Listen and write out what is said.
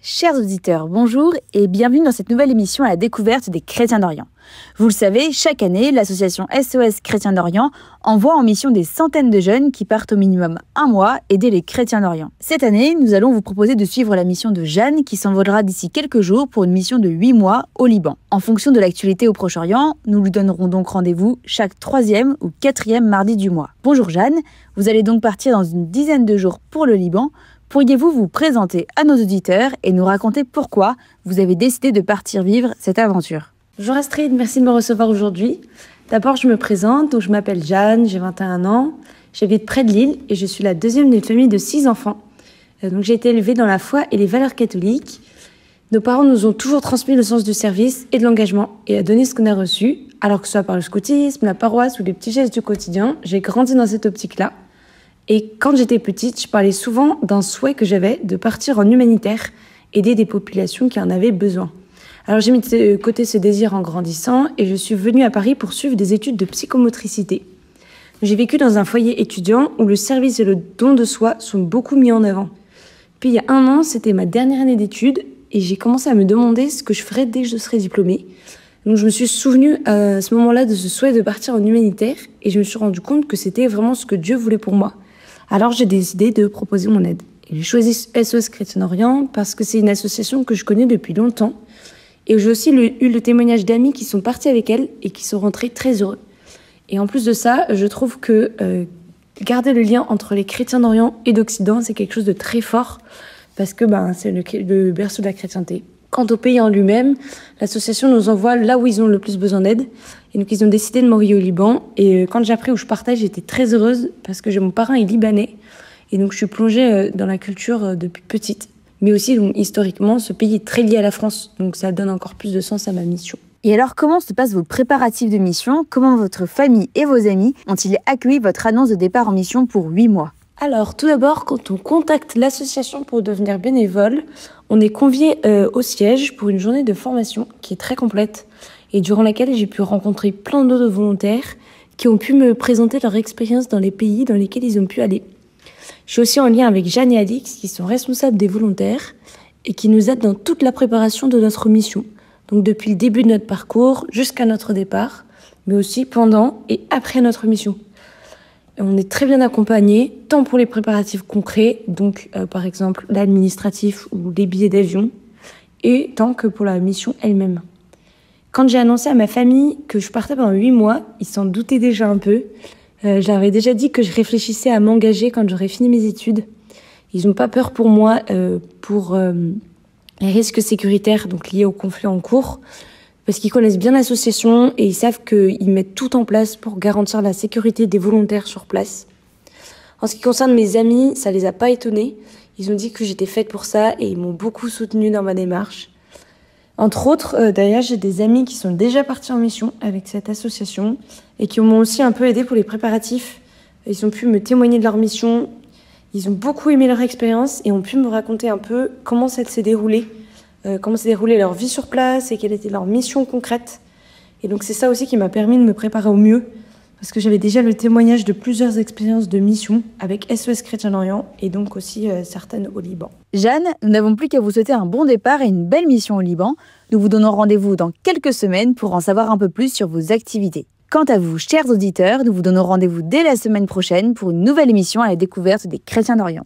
Chers auditeurs, bonjour et bienvenue dans cette nouvelle émission à la découverte des Chrétiens d'Orient. Vous le savez, chaque année, l'association SOS Chrétiens d'Orient envoie en mission des centaines de jeunes qui partent au minimum un mois aider les Chrétiens d'Orient. Cette année, nous allons vous proposer de suivre la mission de Jeanne qui s'envolera d'ici quelques jours pour une mission de 8 mois au Liban. En fonction de l'actualité au Proche-Orient, nous lui donnerons donc rendez-vous chaque 3e ou 4e mardi du mois. Bonjour Jeanne, vous allez donc partir dans une dizaine de jours pour le Liban. Pourriez-vous vous présenter à nos auditeurs et nous raconter pourquoi vous avez décidé de partir vivre cette aventure? Bonjour Astrid, merci de me recevoir aujourd'hui. D'abord, je me présente, donc je m'appelle Jeanne, j'ai 21 ans, j'habite près de Lille et je suis la deuxième d'une famille de 6 enfants. Donc j'ai été élevée dans la foi et les valeurs catholiques. Nos parents nous ont toujours transmis le sens du service et de l'engagement et à donner ce qu'on a reçu, alors que ce soit par le scoutisme, la paroisse ou les petits gestes du quotidien, j'ai grandi dans cette optique-là. Et quand j'étais petite, je parlais souvent d'un souhait que j'avais de partir en humanitaire, aider des populations qui en avaient besoin. Alors j'ai mis de côté ce désir en grandissant et je suis venue à Paris pour suivre des études de psychomotricité. J'ai vécu dans un foyer étudiant où le service et le don de soi sont beaucoup mis en avant. Puis il y a 1 an, c'était ma dernière année d'études et j'ai commencé à me demander ce que je ferais dès que je serais diplômée. Donc je me suis souvenue à ce moment-là de ce souhait de partir en humanitaire et je me suis rendu compte que c'était vraiment ce que Dieu voulait pour moi. Alors j'ai décidé de proposer mon aide. Et j'ai choisi SOS Chrétiens d'Orient parce que c'est une association que je connais depuis longtemps. Et j'ai aussi eu le témoignage d'amis qui sont partis avec elle et qui sont rentrés très heureux. Et en plus de ça, je trouve que garder le lien entre les chrétiens d'Orient et d'Occident, c'est quelque chose de très fort parce que c'est le berceau de la chrétienté. Quant au pays en lui-même, l'association nous envoie là où ils ont le plus besoin d'aide. Et donc, ils ont décidé de m'envoyer au Liban. Et quand j'ai appris où je partais, j'étais très heureuse parce que mon parrain est libanais. Et donc, je suis plongée dans la culture depuis petite. Mais aussi, donc, historiquement, ce pays est très lié à la France. Donc, ça donne encore plus de sens à ma mission. Et alors, comment se passent vos préparatifs de mission? Comment votre famille et vos amis ont-ils accueilli votre annonce de départ en mission pour 8 mois? Alors, tout d'abord, quand on contacte l'association pour devenir bénévole, on est convié au siège pour une journée de formation qui est très complète et durant laquelle j'ai pu rencontrer plein d'autres volontaires qui ont pu me présenter leur expérience dans les pays dans lesquels ils ont pu aller. Je suis aussi en lien avec Jeanne et Alix qui sont responsables des volontaires et qui nous aident dans toute la préparation de notre mission. Donc depuis le début de notre parcours jusqu'à notre départ, mais aussi pendant et après notre mission. On est très bien accompagnés, tant pour les préparatifs concrets, donc par exemple l'administratif ou les billets d'avion, et tant que pour la mission elle-même. Quand j'ai annoncé à ma famille que je partais pendant 8 mois, ils s'en doutaient déjà un peu. Je leur avais déjà dit que je réfléchissais à m'engager quand j'aurais fini mes études. Ils n'ont pas peur pour moi, pour les risques sécuritaires donc liés au conflit en cours, parce qu'ils connaissent bien l'association et ils savent qu'ils mettent tout en place pour garantir la sécurité des volontaires sur place. En ce qui concerne mes amis, ça les a pas étonnés. Ils ont dit que j'étais faite pour ça et ils m'ont beaucoup soutenue dans ma démarche. Entre autres, d'ailleurs, j'ai des amis qui sont déjà partis en mission avec cette association et qui m'ont aussi un peu aidé pour les préparatifs. Ils ont pu me témoigner de leur mission. Ils ont beaucoup aimé leur expérience et ont pu me raconter un peu comment ça s'est déroulé. Comment s'est déroulée leur vie sur place et quelle était leur mission concrète. Et donc c'est ça aussi qui m'a permis de me préparer au mieux, parce que j'avais déjà le témoignage de plusieurs expériences de mission avec SOS Chrétiens d'Orient et donc aussi certaines au Liban. Jeanne, nous n'avons plus qu'à vous souhaiter un bon départ et une belle mission au Liban. Nous vous donnons rendez-vous dans quelques semaines pour en savoir un peu plus sur vos activités. Quant à vous, chers auditeurs, nous vous donnons rendez-vous dès la semaine prochaine pour une nouvelle émission à la découverte des Chrétiens d'Orient.